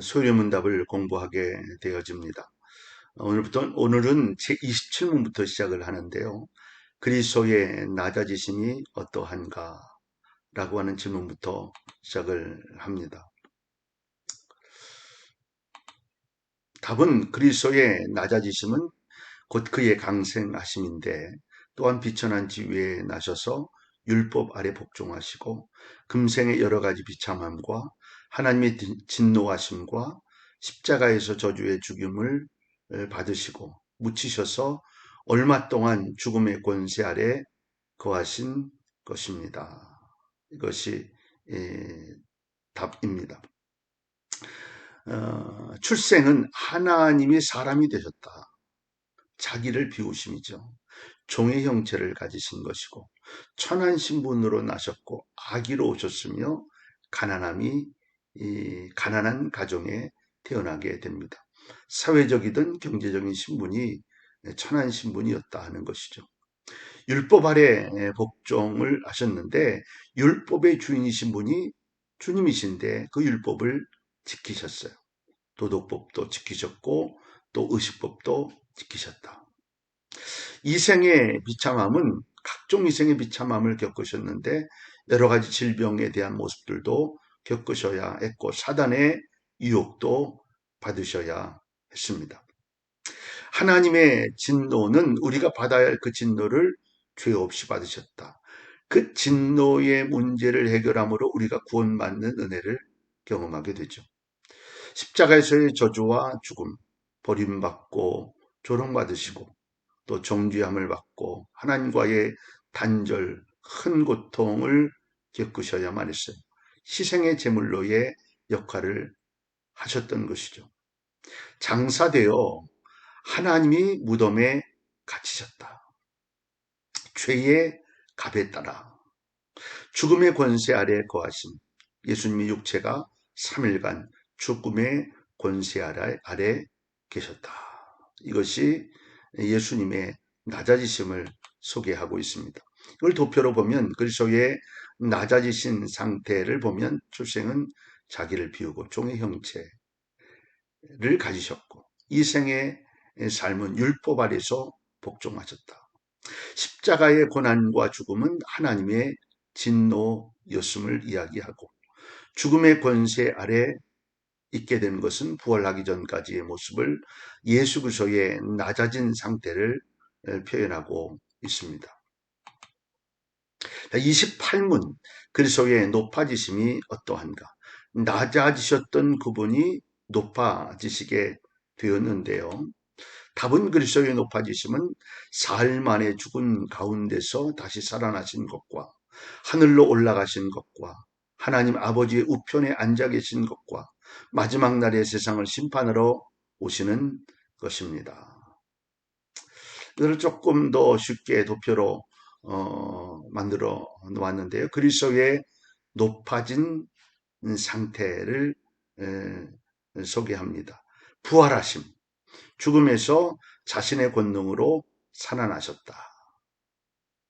소리문답을 공부하게 되어집니다. 오늘은 제27문부터 시작을 하는데요. 그리스도의 낮아지심이 어떠한가? 라고 하는 질문부터 시작을 합니다. 답은 그리스도의 낮아지심은 곧 그의 강생하심인데, 또한 비천한 지위에 나셔서 율법 아래 복종하시고 금생의 여러 가지 비참함과 하나님의 진노하심과 십자가에서 저주의 죽임을 받으시고 묻히셔서 얼마 동안 죽음의 권세 아래 거하신 것입니다. 이것이 답입니다. 출생은 하나님이 사람이 되셨다. 자기를 비우심이죠. 종의 형체를 가지신 것이고 천한 신분으로 나셨고 아기로 오셨으며 가난한 가정에 태어나게 됩니다. 사회적이든 경제적인 신분이 천한 신분이었다 하는 것이죠. 율법 아래 복종을 하셨는데 율법의 주인이신 분이 주님이신데 그 율법을 지키셨어요. 도덕법도 지키셨고 또 의식법도 지키셨다. 이생의 비참함은 각종 이생의 비참함을 겪으셨는데 여러 가지 질병에 대한 모습들도 겪으셔야 했고 사단의 유혹도 받으셔야 했습니다. 하나님의 진노는 우리가 받아야 할 그 진노를 죄 없이 받으셨다. 그 진노의 문제를 해결함으로 우리가 구원받는 은혜를 경험하게 되죠. 십자가에서의 저주와 죽음, 버림받고 조롱받으시고 또 정죄함을 받고 하나님과의 단절, 큰 고통을 겪으셔야만 했어요. 희생의 제물로의 역할을 하셨던 것이죠. 장사되어 하나님이 무덤에 갇히셨다. 죄의 값에 따라 죽음의 권세 아래 거하신 예수님의 육체가 3일간 죽음의 권세 아래 계셨다. 이것이 예수님의 낮아지심을 소개하고 있습니다. 이걸 도표로 보면 그리스도의 낮아지신 상태를 보면 출생은 자기를 비우고 종의 형체를 가지셨고 이 생의 삶은 율법 아래서 복종하셨다. 십자가의 고난과 죽음은 하나님의 진노였음을 이야기하고 죽음의 권세 아래 있게 된 것은 부활하기 전까지의 모습을 예수 그리스도의 낮아진 상태를 표현하고 있습니다. 28문 그리스도의 높아지심이 어떠한가? 낮아지셨던 그분이 높아지시게 되었는데요. 답은 그리스도의 높아지심은 사흘 만에 죽은 가운데서 다시 살아나신 것과 하늘로 올라가신 것과 하나님 아버지의 우편에 앉아 계신 것과 마지막 날의 세상을 심판하러 오시는 것입니다. 이를 조금 더 쉽게 도표로 만들어 놓았는데요. 그리스도의 높아진 상태를 소개합니다. 부활하심, 죽음에서 자신의 권능으로 살아나셨다.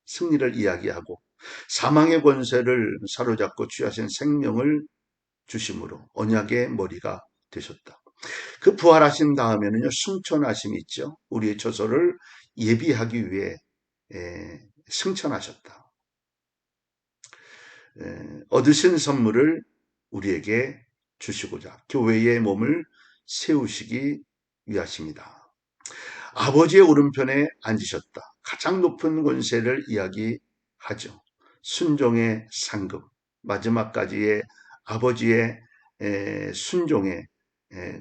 승리를 이야기하고 사망의 권세를 사로잡고 취하신 생명을 주심으로 언약의 머리가 되셨다. 그 부활하신 다음에는요, 승천하심이 있죠. 우리의 처소를 예비하기 위해 승천하셨다. 얻으신 선물을 우리에게 주시고자 교회의 몸을 세우시기 위하십니다. 아버지의 오른편에 앉으셨다. 가장 높은 권세를 이야기하죠. 순종의 상급, 마지막까지의 아버지의 순종의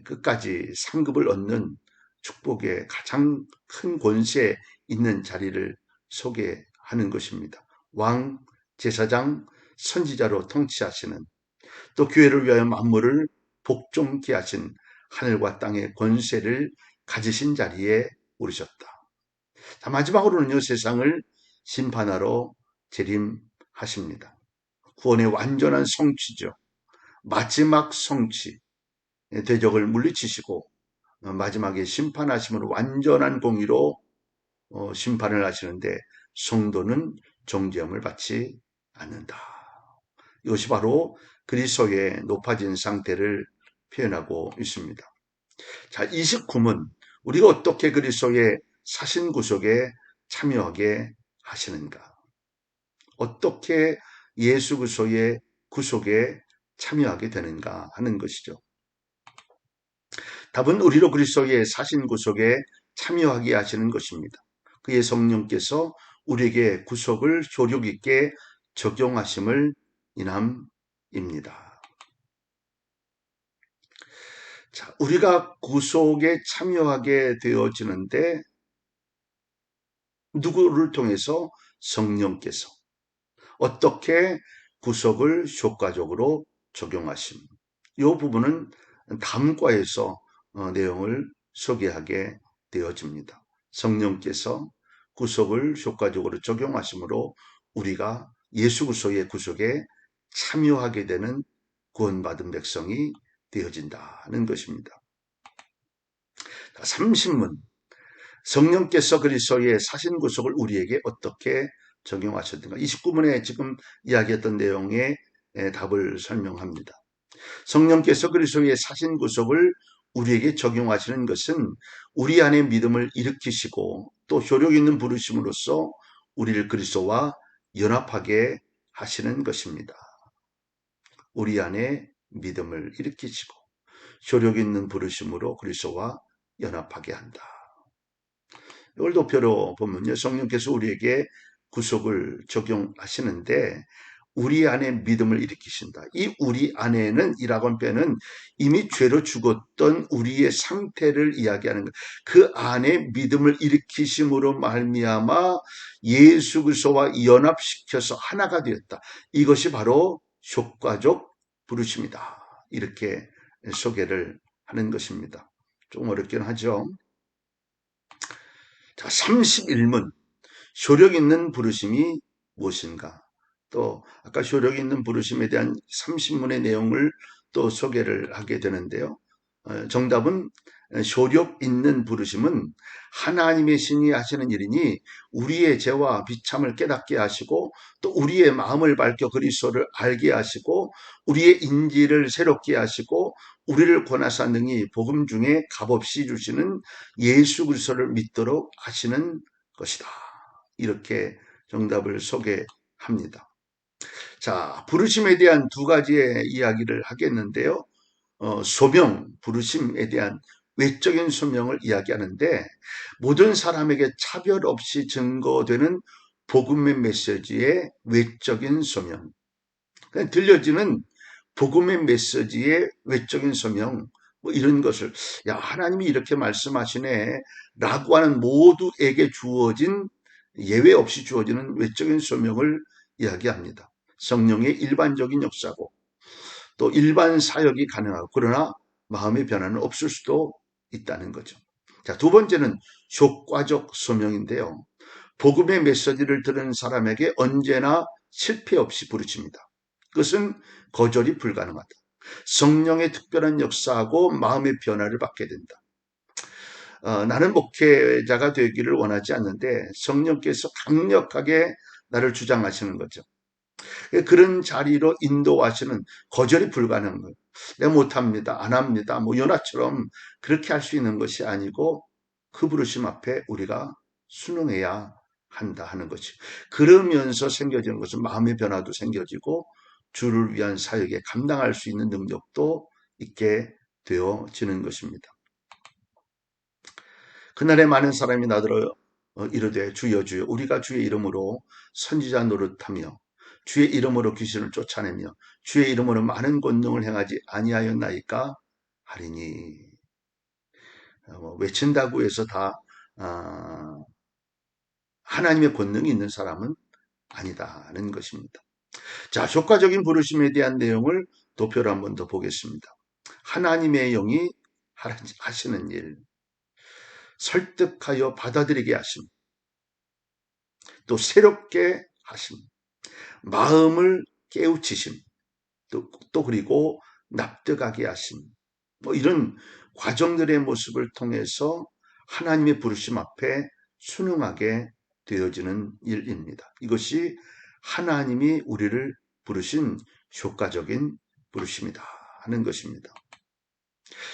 끝까지 상급을 얻는 축복의 가장 큰 권세 있는 자리를 소개하는 것입니다. 왕, 제사장, 선지자로 통치하시는 또 교회를 위하여 만물을 복종케 하신 하늘과 땅의 권세를 가지신 자리에 오르셨다. 자, 마지막으로는요, 세상을 심판하러 재림하십니다. 구원의 완전한 성취죠. 마지막 성취, 대적을 물리치시고 마지막에 심판하심으로 완전한 공의로 심판을 하시는데 성도는 정죄함을 받지 않는다. 이것이 바로 그리스도의 높아진 상태를 표현하고 있습니다. 자, 29문. 우리가 어떻게 그리스도의 사신 구속에 참여하게 하시는가? 어떻게 예수 그리스도의 구속에 참여하게 되는가 하는 것이죠. 답은 우리로 그리스도의 사신 구속에 참여하게 하시는 것입니다. 그의 성령께서 우리에게 구속을 효력 있게 적용하심을 인함입니다. 자, 우리가 구속에 참여하게 되어지는데 누구를 통해서? 성령께서 어떻게 구속을 효과적으로 적용하심. 이 부분은 다음 과에서 내용을 소개하게 되어집니다. 성령께서 구속을 효과적으로 적용하심으로 우리가 예수 그리스도의 구속에 참여하게 되는 구원받은 백성이 되어진다는 것입니다. 30문. 성령께서 그리스도의 사신 구속을 우리에게 어떻게 적용하셨는가? 29문에 지금 이야기했던 내용의 답을 설명합니다. 성령께서 그리스도의 사신 구속을 우리에게 적용하시는 것은 우리 안에 믿음을 일으키시고 또 효력 있는 부르심으로써 우리를 그리스도와 연합하게 하시는 것입니다. 우리 안에 믿음을 일으키시고 효력 있는 부르심으로 그리스도와 연합하게 한다. 이걸 도표로 보면요. 성령께서 우리에게 구속을 적용하시는데 우리 안에 믿음을 일으키신다. 이 우리 안에는 이라고 빼는 이미 죄로 죽었던 우리의 상태를 이야기하는 것. 그 안에 믿음을 일으키심으로 말미암아 예수 그리스도와 연합시켜서 하나가 되었다. 이것이 바로 효과적 부르심이다. 이렇게 소개를 하는 것입니다. 좀 어렵긴 하죠. 자, 31문. 효력 있는 부르심이 무엇인가? 또 아까 효력 있는 부르심에 대한 30문의 내용을 또 소개를 하게 되는데요. 정답은 효력 있는 부르심은 하나님의 신이 하시는 일이니 우리의 죄와 비참을 깨닫게 하시고 또 우리의 마음을 밝혀 그리스도를 알게 하시고 우리의 인지를 새롭게 하시고 우리를 권하사 능히 복음 중에 값없이 주시는 예수 그리스도를 믿도록 하시는 것이다. 이렇게 정답을 소개합니다. 자, 부르심에 대한 두 가지의 이야기를 하겠는데요. 소명, 부르심에 대한 외적인 소명을 이야기하는데 모든 사람에게 차별 없이 증거되는 복음의 메시지의 외적인 소명. 들려지는 복음의 메시지의 외적인 소명, 뭐 이런 것을 야 하나님이 이렇게 말씀하시네 라고 하는 모두에게 주어진 예외 없이 주어지는 외적인 소명을 이야기합니다. 성령의 일반적인 역사고 또 일반 사역이 가능하고 그러나 마음의 변화는 없을 수도 있다는 거죠. 자, 두 번째는 효과적 소명인데요. 복음의 메시지를 들은 사람에게 언제나 실패 없이 부르칩니다. 그것은 거절이 불가능하다. 성령의 특별한 역사하고 마음의 변화를 받게 된다. 나는 목회자가 되기를 원하지 않는데 성령께서 강력하게 나를 주장하시는 거죠. 그런 자리로 인도하시는 거절이 불가능한 거예요. 내가 못합니다. 안 합니다. 뭐 요나처럼 그렇게 할 수 있는 것이 아니고 그 부르심 앞에 우리가 순응해야 한다 하는 거지. 그러면서 생겨지는 것은 마음의 변화도 생겨지고 주를 위한 사역에 감당할 수 있는 능력도 있게 되어지는 것입니다. 그날에 많은 사람이 나더러 이르되 주여 주여 우리가 주의 이름으로 선지자 노릇하며 주의 이름으로 귀신을 쫓아내며 주의 이름으로 많은 권능을 행하지 아니하였나이까 하리니. 외친다고 해서 다 하나님의 권능이 있는 사람은 아니다는 것입니다. 자, 효과적인 부르심에 대한 내용을 도표로 한 번 더 보겠습니다. 하나님의 영이 하시는 일, 설득하여 받아들이게 하심, 또 새롭게 하심, 마음을 깨우치심, 또 그리고 납득하게 하심, 뭐 이런 과정들의 모습을 통해서 하나님의 부르심 앞에 순응하게 되어지는 일입니다. 이것이 하나님이 우리를 부르신 효과적인 부르심이다 하는 것입니다.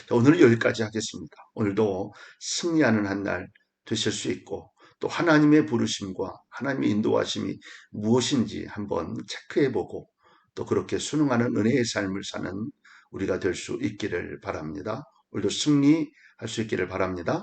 자, 오늘은 여기까지 하겠습니다. 오늘도 승리하는 한 날 되실 수 있고 또 하나님의 부르심과 하나님의 인도하심이 무엇인지 한번 체크해보고 또 그렇게 순응하는 은혜의 삶을 사는 우리가 될 수 있기를 바랍니다. 오늘도 승리할 수 있기를 바랍니다.